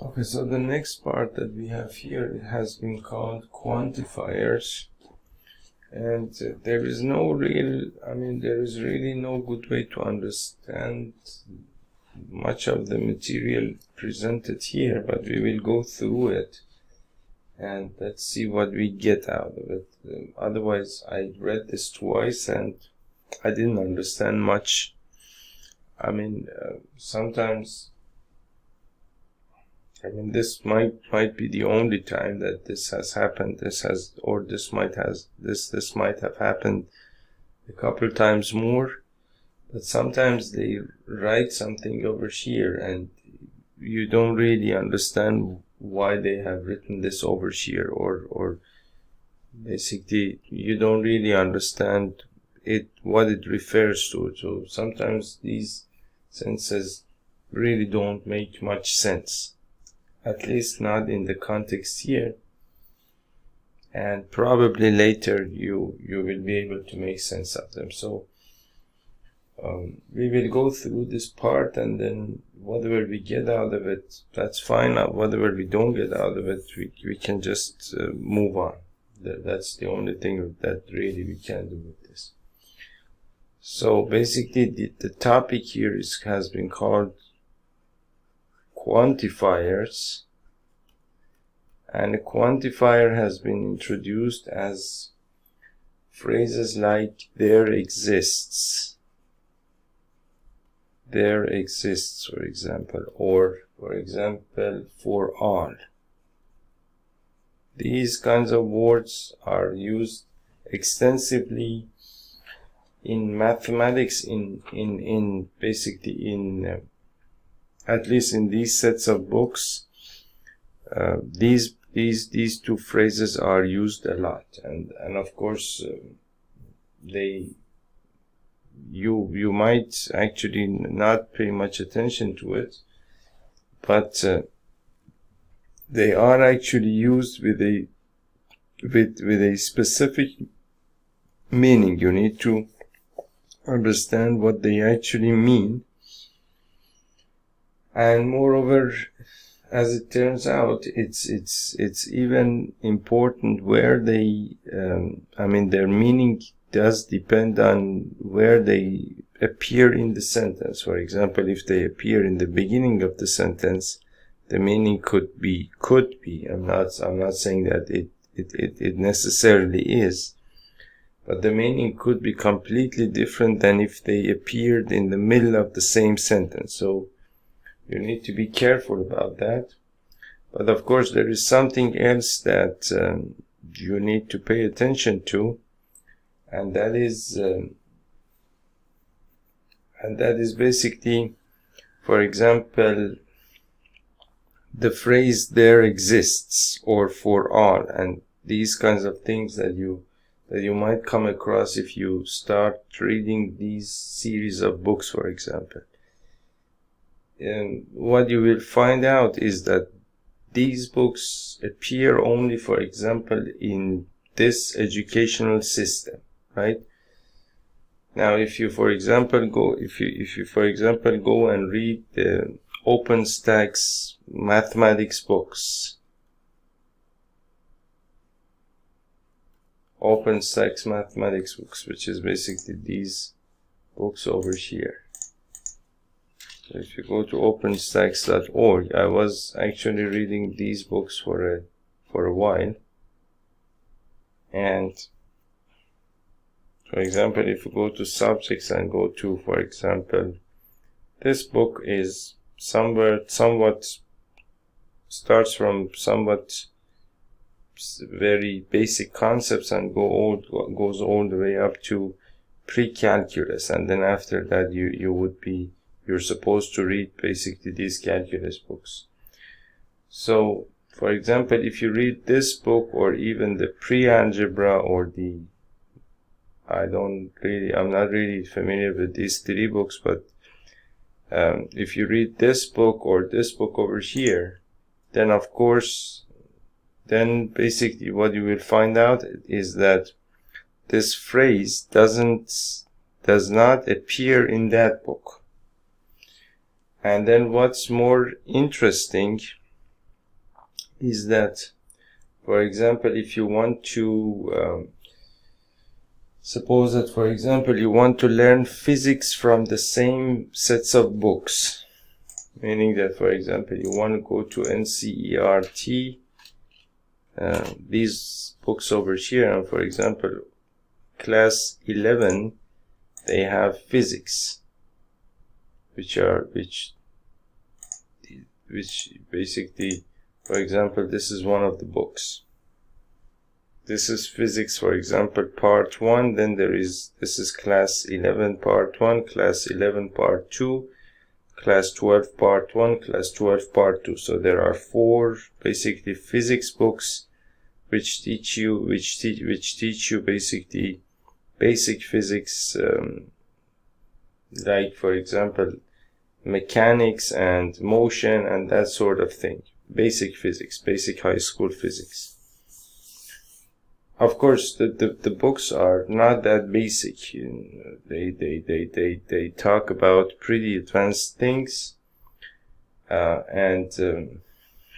Okay, so the next part that we have here has been called quantifiers, and there is really no good way to understand much of the material presented here, but we will go through it and let's see what we get out of it. Otherwise, I read this twice and I didn't understand much. Sometimes this might be the only time that this has happened. This might have happened a couple times more. But sometimes they write something over here and you don't really understand why they have written this over here, or basically you don't really understand what it refers to. So sometimes these sentences really don't make much sense, at least not in the context here, and probably later you will be able to make sense of them. So we will go through this part, and then whatever we get out of it, that's fine. Whatever we don't get out of it, we can just move on. That's the only thing that really we can do with this. So basically the topic here has been called quantifiers, and a quantifier has been introduced as phrases like there exists, for example, or for example, for all. These kinds of words are used extensively in mathematics, at least in these sets of books. These two phrases are used a lot, and of course you might actually not pay much attention to it, but they are actually used with a specific meaning. You need to understand what they actually mean, and moreover, as it turns out, it's even important where their meaning does depend on where they appear in the sentence. For example, if they appear in the beginning of the sentence, the meaning could be. I'm not saying that it necessarily is, but the meaning could be completely different than if they appeared in the middle of the same sentence. So you need to be careful about that. But of course, there is something else that you need to pay attention to, and that is basically, for example, the phrase there exists, or for all, and these kinds of things that you might come across if you start reading these series of books, for example. And what you will find out is that these books appear only, for example, in this educational system, right? Now, if you, for example, go and read the OpenStax mathematics books, which is basically these books over here. So if you go to openstax.org, I was actually reading these books for a while, and for example, if you go to subjects and go to, for example, this book is somewhat starts from somewhat very basic concepts and goes all the way up to pre-calculus, and then after that you're supposed to read basically these calculus books. So, for example, if you read this book, or even the pre-algebra, or I'm not really familiar with these three books, but if you read this book or this book over here, then of course, basically what you will find out is that this phrase does not appear in that book. And then what's more interesting is that, for example, if you want to suppose that, for example, you want to learn physics from the same sets of books, meaning that, for example, you want to go to NCERT, these books over here, and for example, class 11, they have physics, which basically, for example, this is one of the books. This is physics, for example, part 1, then this is class 11 part 1, class 11 part 2, class 12 part 1, class 12 part 2. So there are 4 basically physics books which teach you basically basic physics, like, for example, mechanics and motion and that sort of thing. Basic physics, basic high school physics. Of course, the books are not that basic. They talk about pretty advanced things, and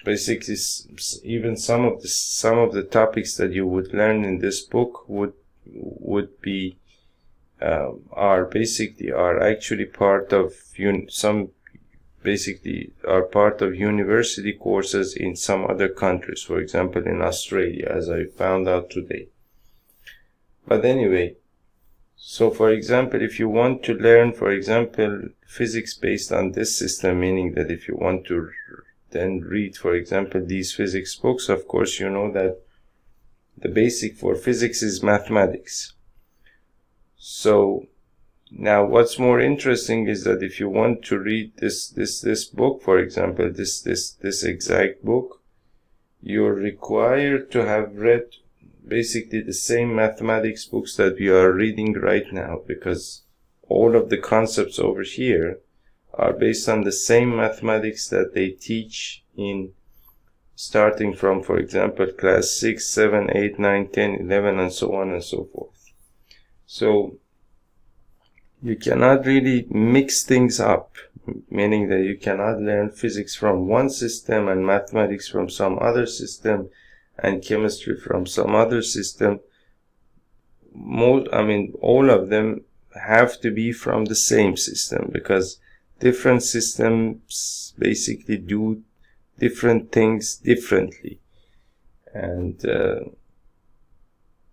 basically, even some of the topics that you would learn in this book would be are actually part of part of university courses in some other countries, for example in Australia, as I found out today. But anyway, so for example, if you want to learn, for example, physics based on this system, meaning that if you want to then read, for example, these physics books, of course you know that the basic for physics is mathematics. So now what's more interesting is that if you want to read this book, for example, this exact book, you're required to have read basically the same mathematics books that we are reading right now, because all of the concepts over here are based on the same mathematics that they teach in starting from, for example, class 6, 7, 8, 9, 10, 11, and so on and so forth. So you cannot really mix things up, meaning that you cannot learn physics from one system and mathematics from some other system and chemistry from some other system. All of them have to be from the same system, because different systems basically do different things differently. And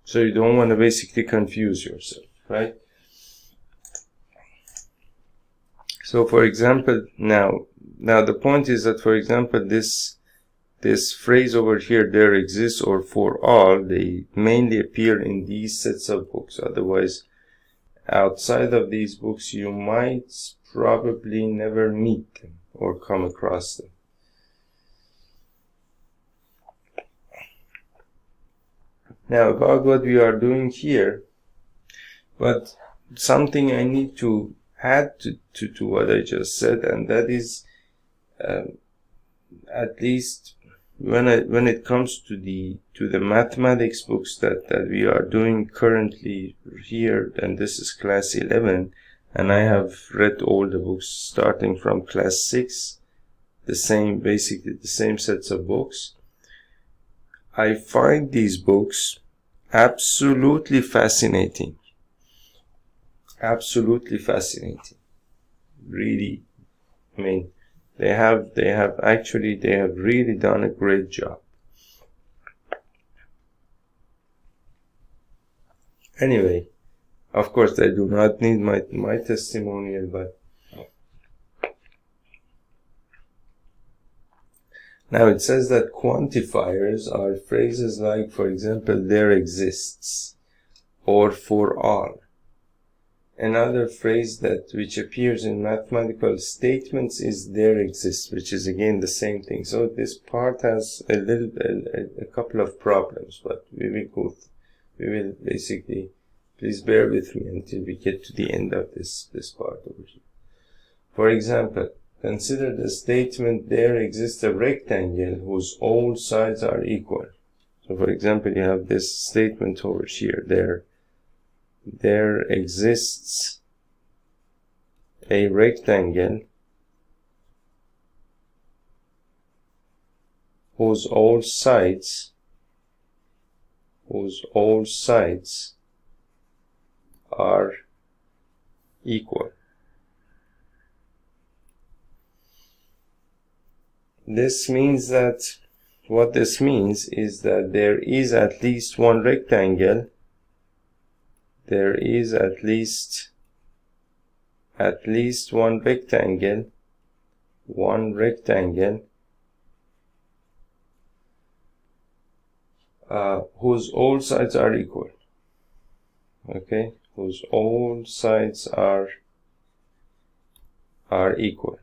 so you don't want to basically confuse yourself, right? So for example, now the point is that, for example, this phrase over here, there exists, or for all, they mainly appear in these sets of books. Otherwise, outside of these books, you might probably never meet them or come across them. Now, about what we are doing here, but something I need to add to what I just said, and that is, at least when it comes to the mathematics books that we are doing currently here, and this is class 11, and I have read all the books starting from class 6, basically the same sets of books. I find these books absolutely fascinating. Absolutely fascinating. Really, they have really done a great job. Anyway, of course, they do not need my testimonial, but now it says that quantifiers are phrases like, for example, there exists, or for all. Another phrase which appears in mathematical statements is there exists, which is again the same thing. So this part has a couple of problems, but we will basically, please bear with me until we get to the end of this part over here. For example, consider the statement, there exists a rectangle whose all sides are equal. So for example, you have this statement over here, there exists a rectangle whose all sides are equal. This means that what this means is that there is at least one rectangle. There is at least one rectangle. Whose all sides are equal. Okay, whose all sides are equal.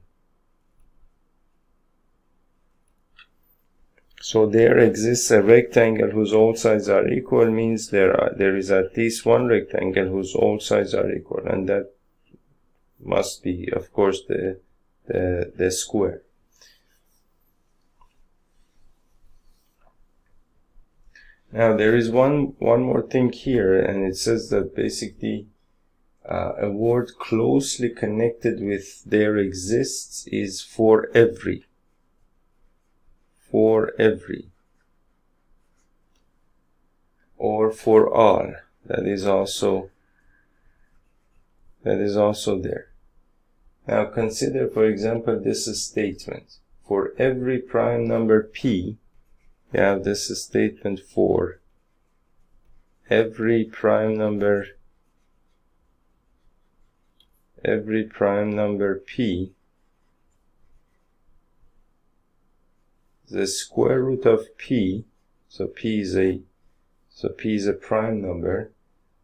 So there exists a rectangle whose all sides are equal, means there is at least one rectangle whose all sides are equal, and that must be, of course, the square. Now there is one more thing here, and it says that basically a word closely connected with there exists is for every. For every, or for all, that is also there. Now consider, for example, this statement. For every prime number p, you have this statement for every prime number p, the square root of p, so p is a prime number.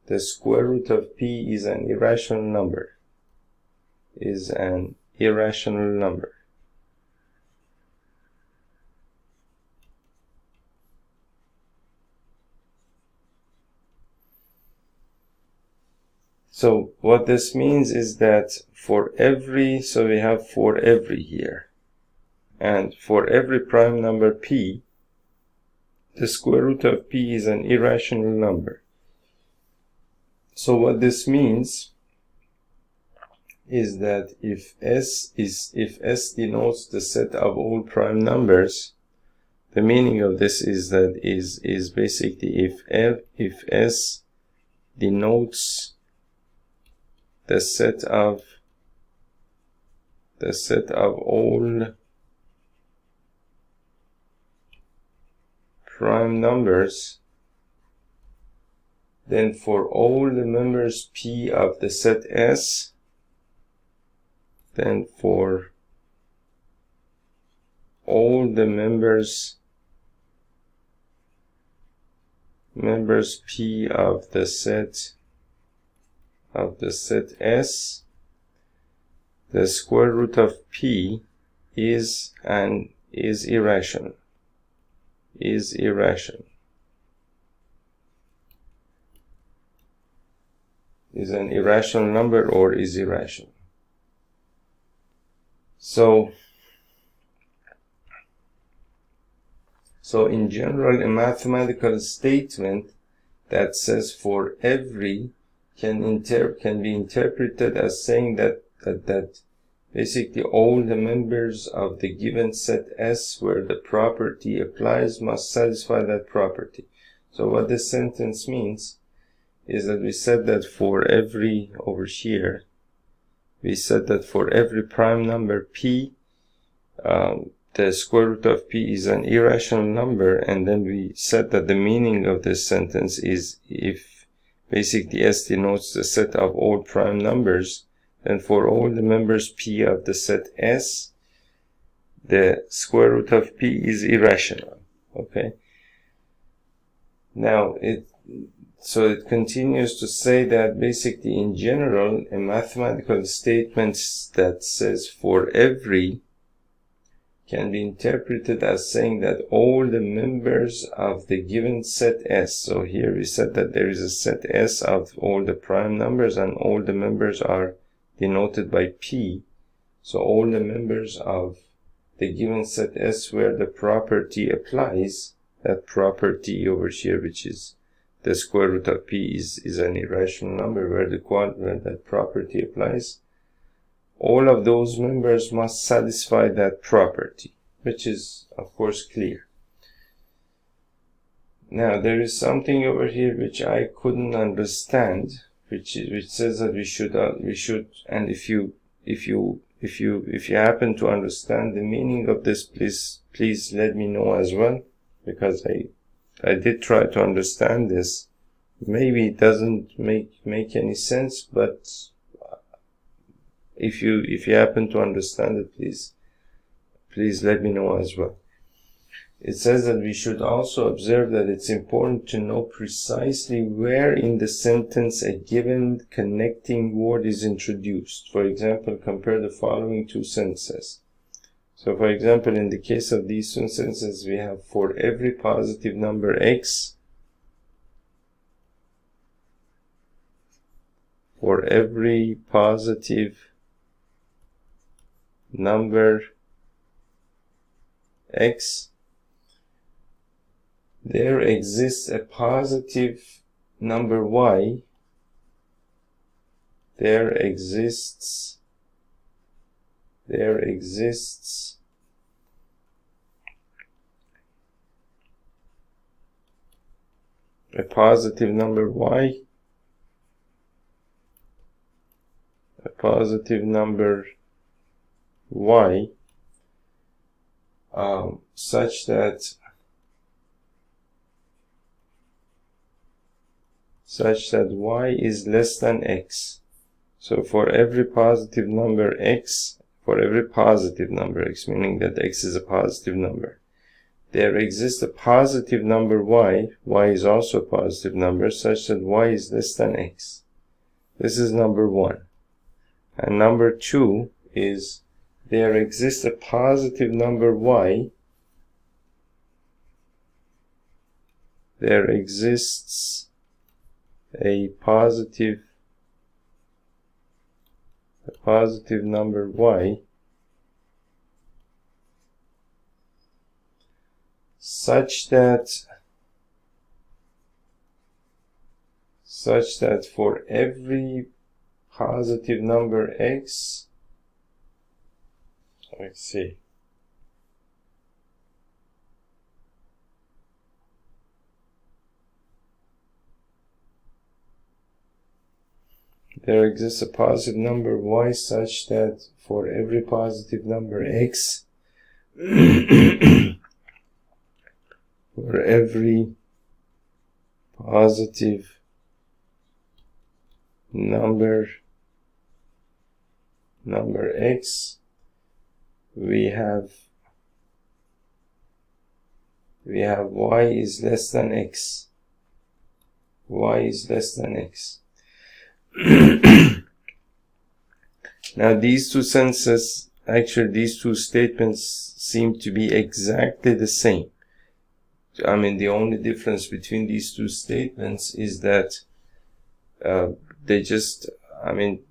The square root of p is an irrational number. So what this means is that for every, so we have for every here. And for every prime number p, the square root of p is an irrational number. So what this means is that if S denotes the set of all prime numbers, the meaning of this is that is basically if S denotes the set of all prime numbers, then for all the members p of the set S, then for all the members p of the set S, the square root of p is irrational. Is an irrational number or is irrational. So in general, a mathematical statement that says for every can be interpreted as saying that basically all the members of the given set S where the property applies must satisfy that property. So what this sentence means is that we said that for every, over here, we said that for every prime number p, the square root of p is an irrational number, and then we said that the meaning of this sentence is if basically S denotes the set of all prime numbers, then for all the members p of the set S, the square root of p is irrational. Okay. Now it continues to say that basically in general, a mathematical statement that says for every can be interpreted as saying that all the members of the given set S. So here we said that there is a set S of all the prime numbers and all the members are denoted by P. So all the members of the given set S where the property applies, that property over here, which is the square root of P is an irrational number where that property applies, all of those members must satisfy that property, which is of course clear. Now there is something over here which I couldn't understand, which says that we should, and if you happen to understand the meaning of this, please let me know as well, because I did try to understand this. Maybe it doesn't make any sense, but if you happen to understand it, please let me know as well. It says that we should also observe that it's important to know precisely where in the sentence a given connecting word is introduced. For example, compare the following two sentences. So, for example, in the case of these two sentences, we have for every positive number x, for every positive number x, there exists a positive number y, there exists a positive number y, a positive number y, such that y is less than x. So for every positive number x, meaning that x is a positive number, there exists a positive number y is also a positive number, such that y is less than x. This is number one. And number two is there exists a positive number y, there exists a positive number y such that for every positive number x, let's see, there exists a positive number y such that for every positive number x, for every positive number x, we have y is less than x. Y is less than x. Now these two sentences, actually these two statements seem to be exactly the same. I mean, the only difference between these two statements is that they just, I mean,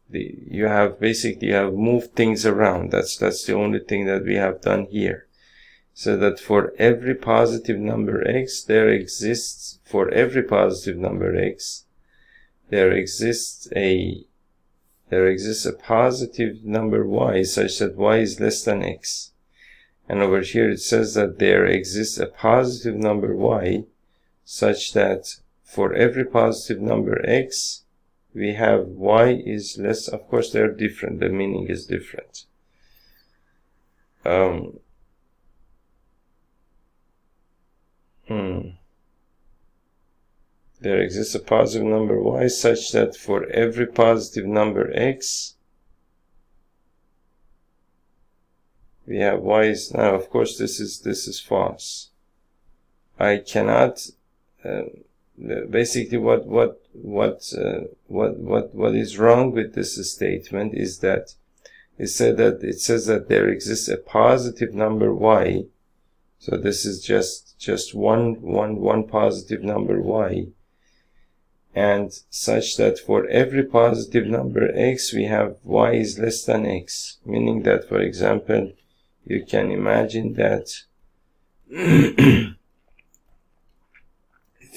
you have moved things around. That's the only thing that we have done here. So that for every positive number x, there exists a positive number y such that y is less than x. And over here it says that there exists a positive number y such that for every positive number x, we have y is less. Of course, they're different. The meaning is different. There exists a positive number y such that for every positive number x, we have y is, now of course this is false. I cannot, basically what is wrong with this statement is that it says that there exists a positive number y. So this is just one positive number y, and such that for every positive number x, we have y is less than x, meaning that, for example, you can imagine that if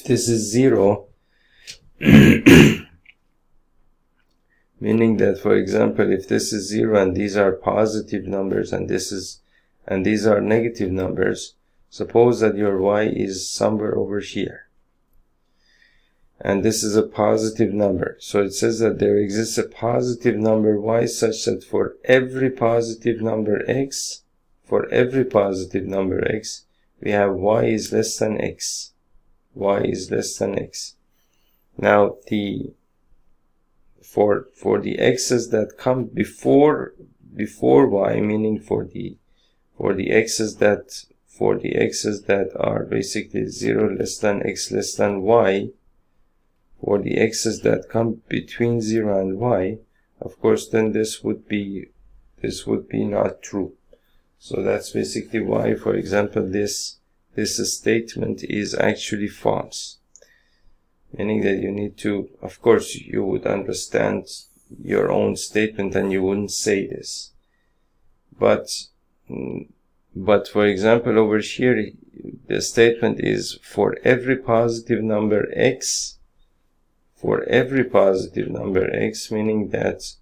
this is 0, meaning that, for example, if this is 0 and these are positive numbers and these are negative numbers, Suppose that your y is somewhere over here, and this is a positive number. So it says that there exists a positive number y such that for every positive number x, we have y is less than x. Y is less than x. Now for the x's that come before y, meaning for the x's that are basically 0 less than x less than y, for the x's that come between 0 and y, of course then this would be not true. So that's basically why, for example, this statement is actually false. Meaning that you need to, of course, you would understand your own statement and you wouldn't say this. But for example, over here, the statement is for every positive number x, meaning that,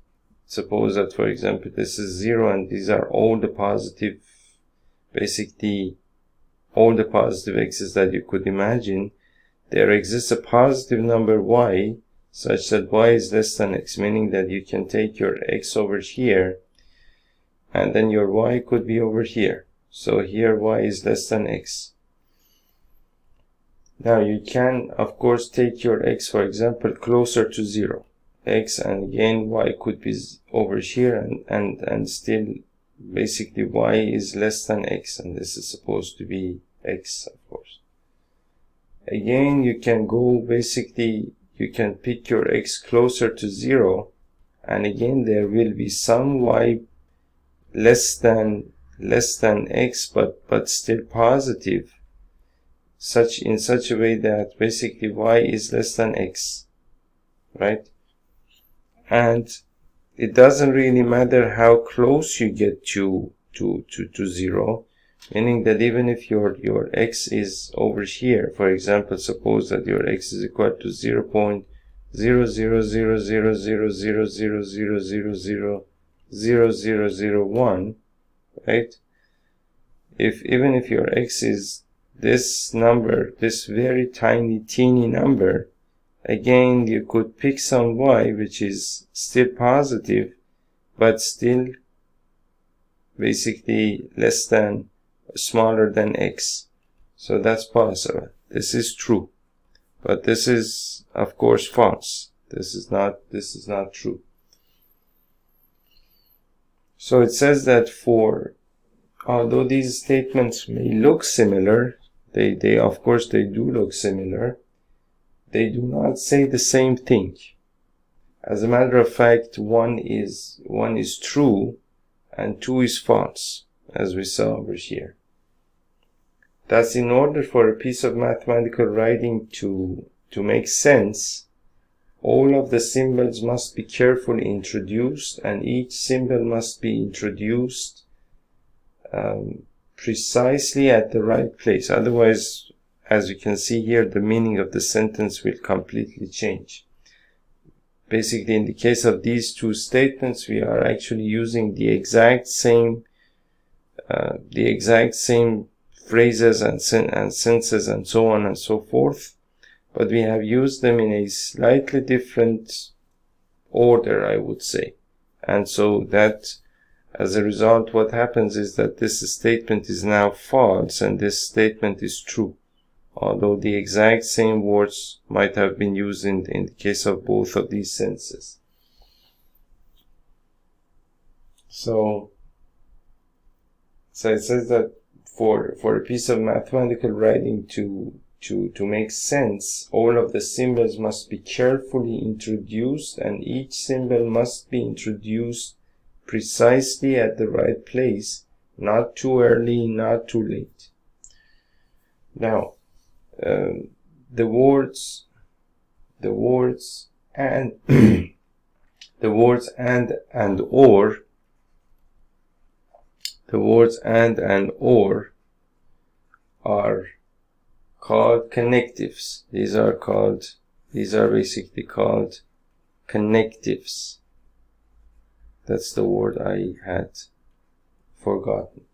suppose that, for example, this is 0 and these are all the positive, basically all the positive x's that you could imagine. There exists a positive number y such that y is less than x, meaning that you can take your x over here and then your y could be over here. So here y is less than x. Now you can, of course, take your x, for example, closer to 0. X, and again y could be over here and still basically y is less than x, and this is supposed to be x, of course. Again, you can go, basically you can pick your x closer to 0, and again there will be some y less than x but still positive, in such a way that basically y is less than x, right? And it doesn't really matter how close you get to 0, meaning that even if your x is over here, for example, suppose that your x is equal to 0.00000000000000001, right? Even if your x is this number, this very teeny number, again you could pick some y which is still positive but still basically smaller than x. So that's possible. This is true, but this is of course false. This is not true. So it says that although these statements may look similar, they of course they do look similar, they do not say the same thing. As a matter of fact, one is true and 2 is false, as we saw over here. Thus, in order for a piece of mathematical writing to make sense, all of the symbols must be carefully introduced, and each symbol must be introduced precisely at the right place. Otherwise, as you can see here, the meaning of the sentence will completely change. Basically, in the case of these two statements, we are actually using the exact same phrases and sentences and so on and so forth, but we have used them in a slightly different order, I would say. And so that, as a result, what happens is that this statement is now false and this statement is true, although the exact same words might have been used in the case of both of these sentences. So it says that for a piece of mathematical writing to make sense, all of the symbols must be carefully introduced, and each symbol must be introduced precisely at the right place, not too early, not too late. Now, the words and or are called connectives. These are basically called connectives. That's the word I had forgotten.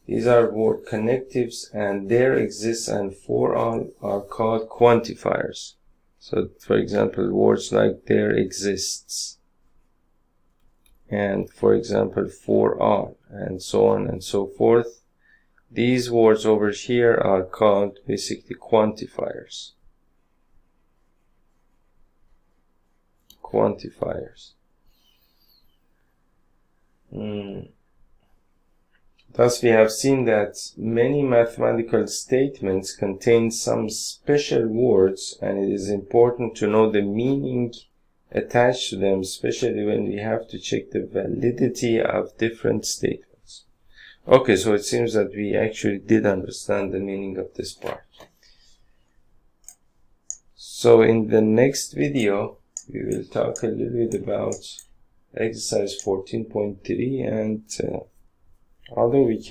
These are word connectives, and there exists and for all are called quantifiers. So, for example, words like there exists, and for example, for all, and so on and so forth. These words over here are called basically quantifiers. Quantifiers. Thus, we have seen that many mathematical statements contain some special words, and it is important to know the meaning attached to them, especially when we have to check the validity of different statements. Okay, so it seems that we actually did understand the meaning of this part. So in the next video, we will talk a little bit about exercise 14.3, and although let's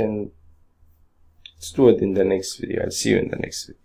do it in the next video. I'll see you in the next video.